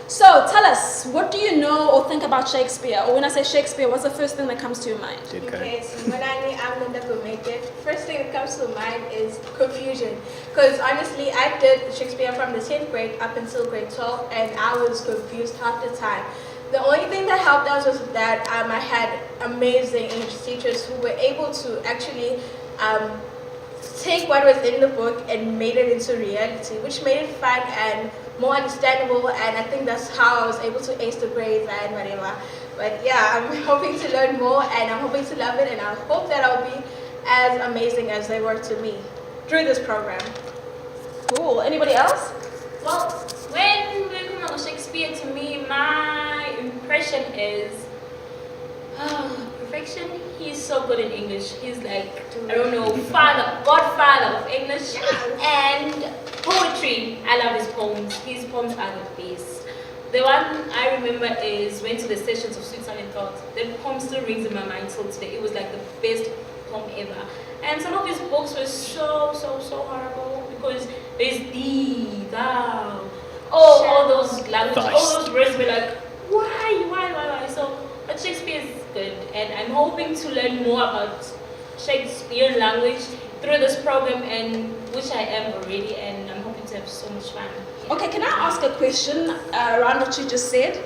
So tell us, what do you know or think about Shakespeare? Or when I say Shakespeare, what's the first thing that comes to your mind? Okay, so when I'm going to make it, first thing that comes to mind is confusion. Because honestly, I did Shakespeare from the 10th grade up until grade 12, and I was confused half the time. The only thing that helped us was that I had amazing English teachers who were able to actually take what was in the book and made it into reality, which made it fun and more understandable, and I think that's how I was able to ace the grades and whatever. But yeah, I'm hoping to learn more, and I'm hoping to love it, and I hope that I'll be as amazing as they were to me through this program. Cool. Anybody else? Well, when we're talking about Shakespeare, to me, my impression is perfection. He's so good in English. He's like, I don't know, godfather of English. And poetry. I love his poems. His poems are the best. The one I remember is Went to the Sessions of Switzerland Thought. That poem still rings in my mind till today. It was like the best poem ever. And some of his books were so horrible because there's thee, thou, all those languages, all those words were like, why? So, but Shakespeare is good, and I'm hoping to learn more about Shakespeare language through this program, and which I am already, and I'm hoping to have so much fun. Okay, can I ask a question around what you just said?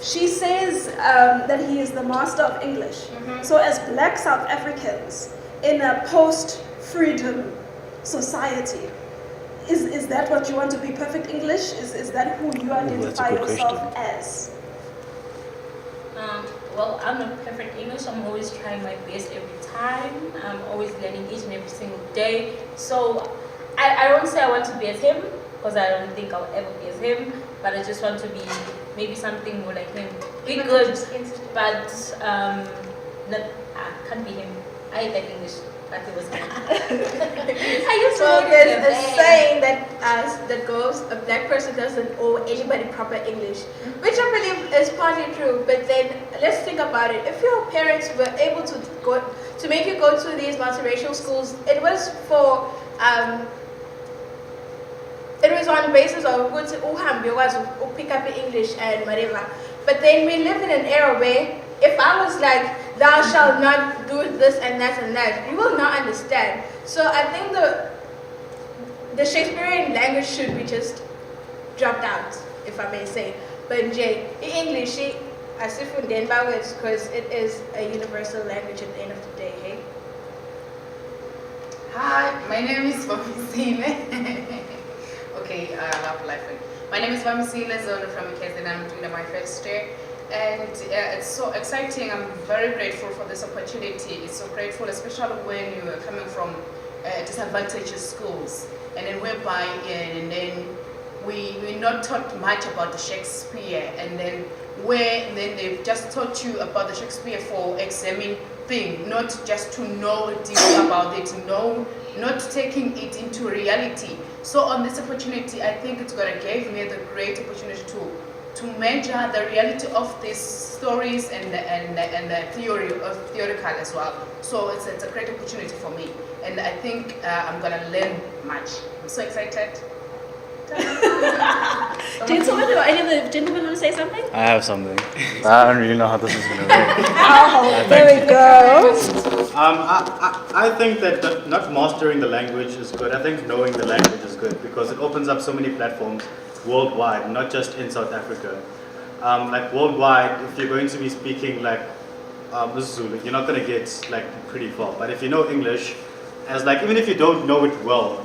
She says that he is the master of English. Mm-hmm. So as Black South Africans in a post-freedom society, is that what you want to be, perfect English? Is that who you identify yourself as? Well, I'm not perfect English. I'm always trying my best every time. I'm always learning each and every single day. So I won't say I want to be as him, because I don't think I'll ever be as him, but I just want to be maybe something more like him. Be good, but I can't be him. I hate that English. That it was him. There's a saying that goes, a black person doesn't owe anybody proper English, which I believe is partly true. But then let's think about it. If your parents were able to make you go to these multiracial schools, it was for it was on the basis of pick up English and whatever. But then we live in an era where if I was like, thou shalt not do this and that, you will not understand. So I think the Shakespearean language should be just dropped out, if I may say. But in English, I still from Denver because it is a universal language at the end of the day, hey? Hi, my name is Vamisile. Okay, I have life. My name is Vamisile Zono from UKZN. I'm doing my first year. And it's so exciting. I'm very grateful for this opportunity. It's so grateful, especially when you are coming from disadvantaged schools, and then we're not taught much about the Shakespeare, and then they've just taught you about the Shakespeare for examine thing, not just to know deep about it, not taking it into reality. So on this opportunity, I think it's gonna give me the great opportunity to measure the reality of these stories and the theoretical as well. So it's a great opportunity for me, and I think I'm gonna learn much. I'm so excited. Gentlemen, do any of the gentlemen want to say something? I have something. I don't really know how this is going to work. Oh, there we go. I think that not mastering the language is good. I think knowing the language is good because it opens up so many platforms worldwide, not just in South Africa. Like worldwide, if you're going to be speaking like Zulu, you're not going to get like pretty far. But if you know English, as like even if you don't know it well,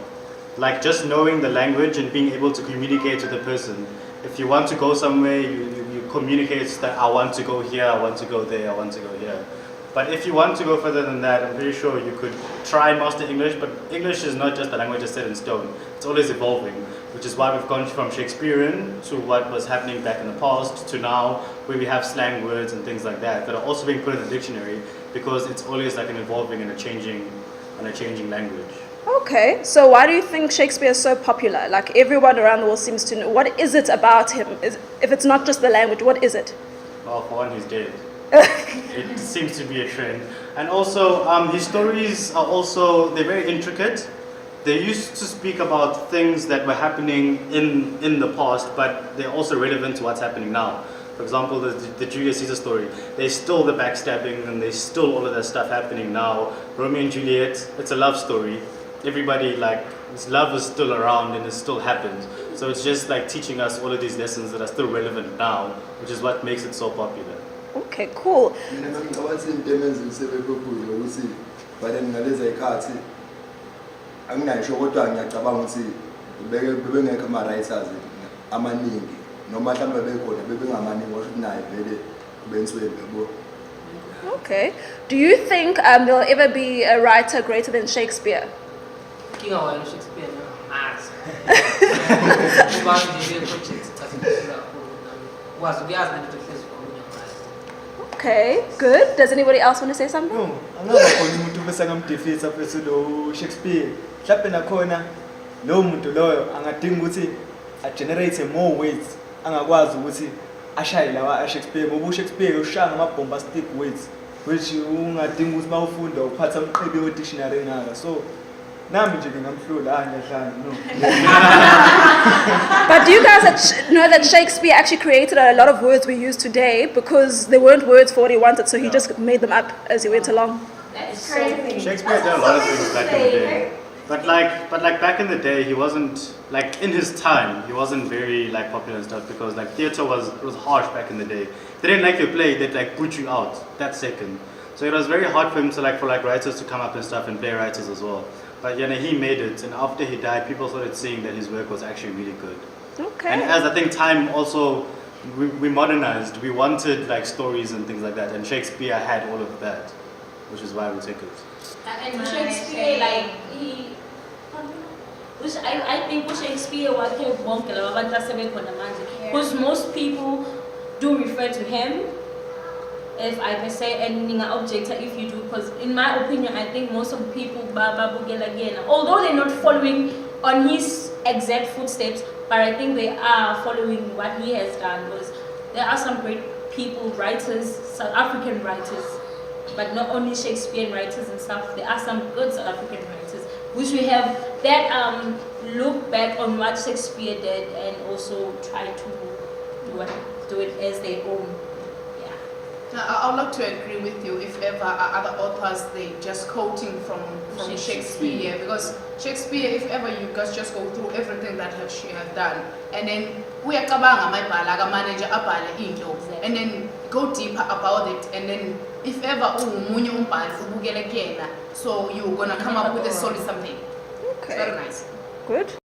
like just knowing the language and being able to communicate to the person. If you want to go somewhere, you communicate that I want to go here, I want to go there, I want to go here. But if you want to go further than that, I'm pretty sure you could try and master English, but English is not just a language that's set in stone. It's always evolving, which is why we've gone from Shakespearean to what was happening back in the past to now, where we have slang words and things like that are also being put in the dictionary because it's always like an evolving and a changing language. Okay, so why do you think Shakespeare is so popular? Like everyone around the world seems to know. What is it about him? If it's not just the language, what is it? Well, for one, he's dead. It seems to be a trend. And also, his stories are also, they're very intricate. they used to speak about things that were happening in the past, but they're also relevant to what's happening now. For example, the Julius Caesar story, there's still the backstabbing and there's still all of that stuff happening now. Romeo and Juliet, it's a love story. Everybody, like, this love is still around and it still happens. So it's just like teaching us all of these lessons that are still relevant now, which is what makes it so popular. Okay, cool. But then ngalezi ayikhathi anginayisho kodwa ngiyacabanga ukuthi bebengekho ama-writers amaningi noma mhlawumbe bekhona bebengamaningi washo ukuthi naye vele benswele yabo. Okay. Do you think there'll ever be a writer greater than Shakespeare? King of Shakespeare now. Okay, good. Does anybody else want to say something? No, angakhona umuntu bese ngamdefeat aphethe lo Shakespeare. Mhlawumbe nakhona lo muntu loyo angadinga ukuthi a generate more words angakwazi ukuthi ashaye lawa Shakespeare ngoba uShakespeare ushaya ngama-bombastic words which ungadinga ukuthi mawufunda uphatha umqebe we-dictionary ngaka. So nami nje ngingamhlula ngiyahlanga no. But do you guys know that Shakespeare actually created a lot of words we use today because they weren't words for what he wanted, so he just made them up as he went along? That is crazy. Shakespeare did a lot of things back in the day. But like back in the day, he wasn't, like, in his time, he wasn't very, like, popular and stuff because, like, theater was harsh back in the day. They didn't like your play, they'd, like, put you out that second. So it was very hard for him to, like, for writers to come up and stuff and playwrights as well. But he made it, and after he died, people started seeing that his work was actually really good. Okay. And as I think time also, we modernized, we wanted, like, stories and things like that, and Shakespeare had all of that, which is why we took it. And Shakespeare, like, which I think Shakespeare was because most people do refer to him, if I may say, and object if you do, because in my opinion, I think most of the people, although they're not following on his exact footsteps, but I think they are following what he has done, because there are some great people, writers, South African writers, but not only Shakespearean writers and stuff, there are some good South African writers, which we have that look back on what Shakespeare did and also try to do it as their own. I would like to agree with you if ever other authors they just quoting from Shakespeare, because Shakespeare, if ever you guys just go through everything that she has done and then uyacabanga mayibhala manager abhale into and then go deeper about it, and then if ever umunye umbhali ubukele kuyena, so you're gonna come up with a solid something. Okay. It's very nice. Good.